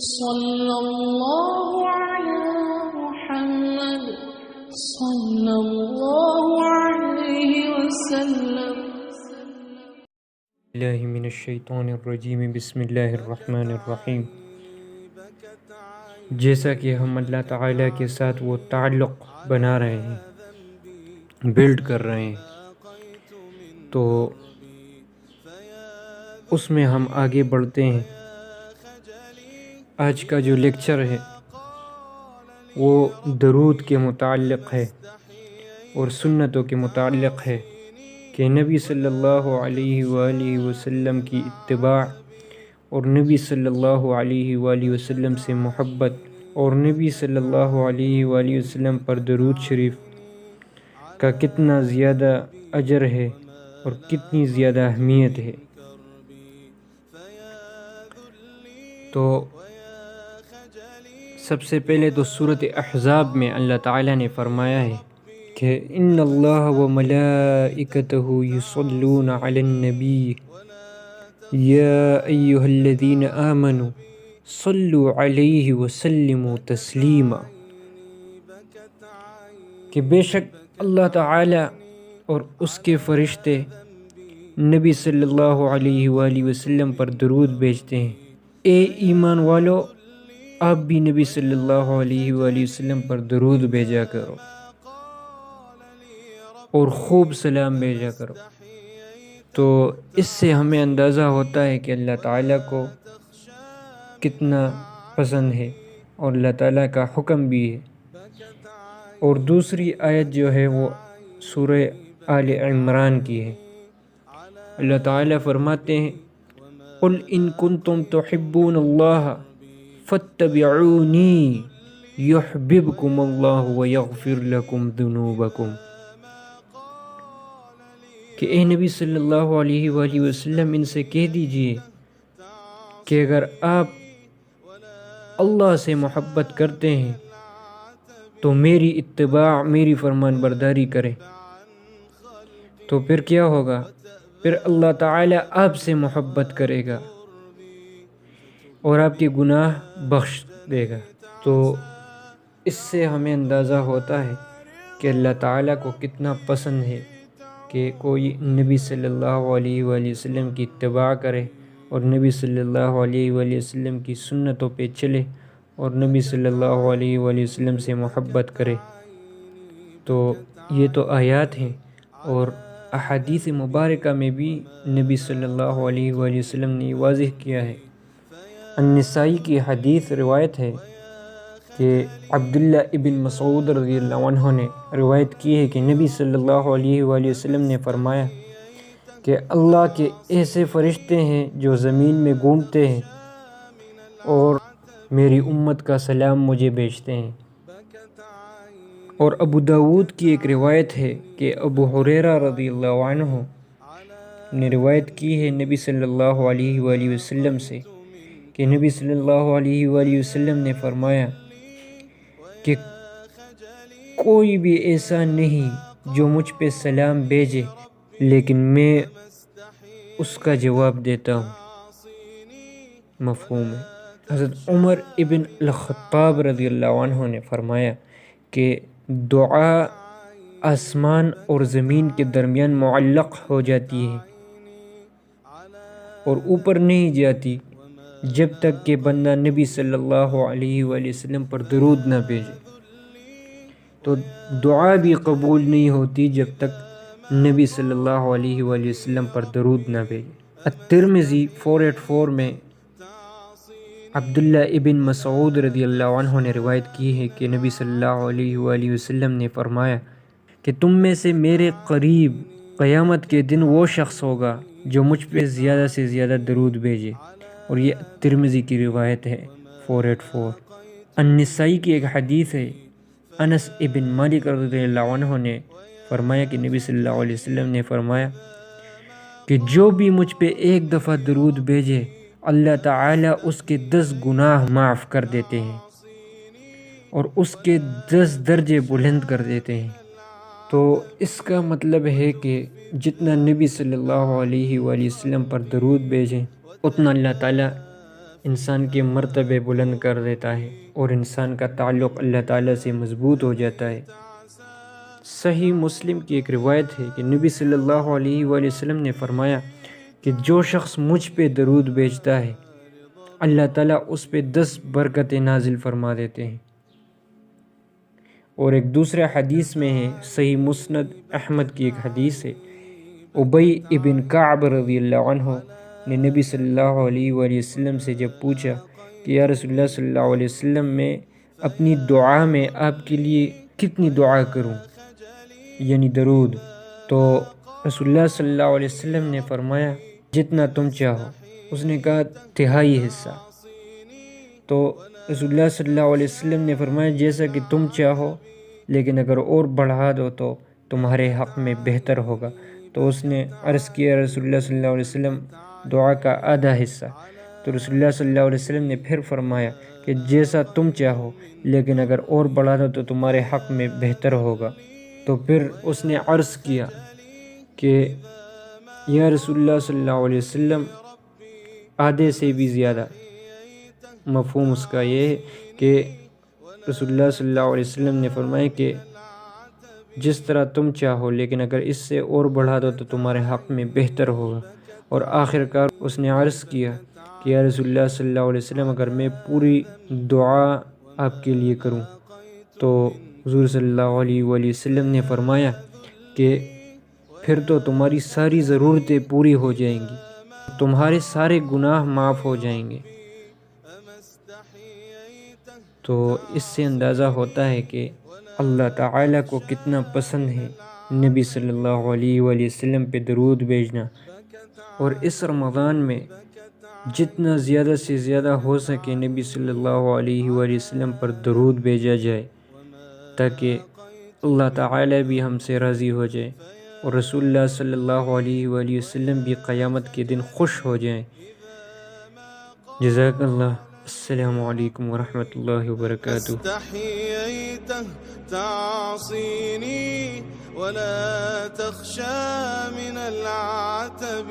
صلى الله على محمد صلى الله عليه وسلم. اللہ من الشیطان الرجیم بسم اللہ الرحمن الرحیم. جیسا کہ ہم اللہ تعالیٰ کے ساتھ وہ تعلق بنا رہے ہیں، بلڈ کر رہے ہیں، تو اس میں ہم آگے بڑھتے ہیں. آج کا جو لیکچر ہے وہ درود کے متعلق ہے اور سنتوں کے متعلق ہے کہ نبی صلی اللہ علیہ وآلہ وسلم کی اتباع اور نبی صلی اللہ علیہ وآلہ وسلم سے محبت اور نبی صلی اللہ علیہ وآلہ وسلم پر درود شریف کا کتنا زیادہ اجر ہے اور کتنی زیادہ اہمیت ہے. تو سب سے پہلے تو سورۃ احزاب میں اللہ تعالیٰ نے فرمایا ہے کہ ان اللہ و ملائکتہ یصلون علی النبی یا ایہا الذین آمنوا صلوا علیہ وسلموا تسلیما، کہ بے شک اللہ تعالیٰ اور اس کے فرشتے نبی صلی اللہ علیہ وآلہ وسلم پر درود بھیجتے ہیں. اے ایمان والو، آپ بھی نبی صلی اللہ علیہ وآلہ وسلم پر درود بھیجا کرو اور خوب سلام بھیجا کرو. تو اس سے ہمیں اندازہ ہوتا ہے کہ اللہ تعالیٰ کو کتنا پسند ہے اور اللہ تعالیٰ کا حکم بھی ہے. اور دوسری آیت جو ہے وہ سورہ آل عمران کی ہے. اللہ تعالیٰ فرماتے ہیں قُلْ إِن كُنتُمْ تُحِبُّونَ اللَّهَ فَاتَّبِعُونِي يُحْبِبْكُمُ اللَّهُ وَيَغْفِرْ لَكُمْ ذُنُوبَكُمْ، کہ اے نبی صلی اللہ علیہ وآلہ وسلم ان سے کہہ دیجئے کہ اگر آپ اللہ سے محبت کرتے ہیں تو میری اتباع، میری فرمان برداری کریں. تو پھر کیا ہوگا؟ پھر اللہ تعالیٰ آپ سے محبت کرے گا اور آپ کے گناہ بخش دے گا. تو اس سے ہمیں اندازہ ہوتا ہے کہ اللہ تعالیٰ کو کتنا پسند ہے کہ کوئی نبی صلی اللہ علیہ وآلہ وسلم کی اتباع کرے اور نبی صلی اللہ علیہ وآلہ وسلم کی سنتوں پہ چلے اور نبی صلی اللہ علیہ وآلہ وسلم سے محبت کرے. تو یہ تو آیات ہیں، اور احادیث مبارکہ میں بھی نبی صلی اللہ علیہ وآلہ وسلم نے واضح کیا ہے. النسائی کی حدیث روایت ہے کہ عبداللہ ابن مسعود رضی اللہ عنہ نے روایت کی ہے کہ نبی صلی اللہ علیہ وآلہ وسلم نے فرمایا کہ اللہ کے ایسے فرشتے ہیں جو زمین میں گھومتے ہیں اور میری امت کا سلام مجھے بھیجتے ہیں. اور ابو داود کی ایک روایت ہے کہ ابو ہریرہ رضی اللہ عنہ نے روایت کی ہے نبی صلی اللہ علیہ وآلہ وسلم سے کہ نبی صلی اللہ علیہ وآلہ وسلم نے فرمایا کہ کوئی بھی ایسا نہیں جو مجھ پہ سلام بھیجے لیکن میں اس کا جواب دیتا ہوں. مفہوم ہے. حضرت عمر ابن الخطاب رضی اللہ عنہ نے فرمایا کہ دعا آسمان اور زمین کے درمیان معلق ہو جاتی ہے اور اوپر نہیں جاتی جب تک کہ بندہ نبی صلی اللہ علیہ وآلہ وسلم پر درود نہ بھیجے. تو دعا بھی قبول نہیں ہوتی جب تک نبی صلی اللہ علیہ وآلہ وسلم پر درود نہ بھیجے. الترمذی 484 میں عبداللہ ابن مسعود رضی اللہ عنہ نے روایت کی ہے کہ نبی صلی اللہ علیہ وآلہ وسلم نے فرمایا کہ تم میں سے میرے قریب قیامت کے دن وہ شخص ہوگا جو مجھ پہ زیادہ سے زیادہ درود بھیجے. اور یہ ترمذی کی روایت ہے 484. النسائی کی ایک حدیث ہے، انس ابن مالک رضی اللہ عنہ نے فرمایا کہ نبی صلی اللہ علیہ وسلم نے فرمایا کہ جو بھی مجھ پہ ایک دفعہ درود بھیجے اللہ تعالیٰ اس کے 10 گناہ معاف کر دیتے ہیں اور اس کے 10 درجے بلند کر دیتے ہیں. تو اس کا مطلب ہے کہ جتنا نبی صلی اللہ علیہ وآلہ وسلم پر درود بھیجیں اتنا اللہ تعالیٰ انسان کے مرتبے بلند کر دیتا ہے اور انسان کا تعلق اللہ تعالیٰ سے مضبوط ہو جاتا ہے۔ صحیح مسلم کی ایک روایت ہے کہ نبی صلی اللہ علیہ وآلہ وسلم نے فرمایا کہ جو شخص مجھ پہ درود بھیجتا ہے اللہ تعالیٰ اس پہ 10 برکتیں نازل فرما دیتے ہیں۔ اور ایک دوسرے حدیث میں ہے، صحیح مسند احمد کی ایک حدیث ہے، ابی ابن کعب رضی اللہ عنہ نے نبی صلی اللہ علیہ وآلہ وسلم سے جب پوچھا کہ یا رسول اللہ صلی اللہ علیہ وسلم میں اپنی دعا میں آپ کے لیے کتنی دعا کروں، یعنی درود، تو رسول اللہ صلی اللہ علیہ وسلم نے فرمایا جتنا تم چاہو۔ اس نے کہا 1/3 حصہ۔ تو رسول اللہ صلی اللہ علیہ وسلم نے فرمایا جیسا کہ تم چاہو، لیکن اگر اور بڑھا دو تو تمہارے حق میں بہتر ہوگا۔ تو اس نے عرض کیا رسول اللہ صلی اللہ علیہ وسلم دعا کا آدھا حصہ۔ تو رسول اللہ صلی اللہ علیہ وسلم نے پھر فرمایا کہ جیسا تم چاہو، لیکن اگر اور بڑھا دو تو تمہارے حق میں بہتر ہوگا۔ تو پھر اس نے عرض کیا کہ یا رسول اللہ صلی اللہ علیہ وسلم آدھے سے بھی زیادہ۔ مفہوم اس کا یہ ہے کہ رسول اللہ صلی اللہ علیہ وسلم نے فرمایا کہ جس طرح تم چاہو، لیکن اگر اس سے اور بڑھا دو تو تمہارے حق میں بہتر ہوگا۔ اور آخر کار اس نے عرض کیا کہ یا رسول اللہ صلی اللہ علیہ وسلم اگر میں پوری دعا آپ کے لیے کروں، تو حضور صلی اللہ علیہ وآلہ وسلم نے فرمایا کہ پھر تو تمہاری ساری ضرورتیں پوری ہو جائیں گی، تمہارے سارے گناہ معاف ہو جائیں گے۔ تو اس سے اندازہ ہوتا ہے کہ اللہ تعالیٰ کو کتنا پسند ہے نبی صلی اللہ علیہ وآلہ وسلم پہ درود بھیجنا۔ اور اس رمضان میں جتنا زیادہ سے زیادہ ہو سکے نبی صلی اللہ علیہ وآلہ وسلم پر درود بھیجا جائے، تاکہ اللہ تعالیٰ بھی ہم سے راضی ہو جائے اور رسول اللہ صلی اللہ علیہ وآلہ وسلم بھی قیامت کے دن خوش ہو جائیں۔ جزاک اللہ۔ السلام علیکم ورحمۃ اللہ وبرکاتہ۔ استحييته تعصيني ولا تخشى من العتب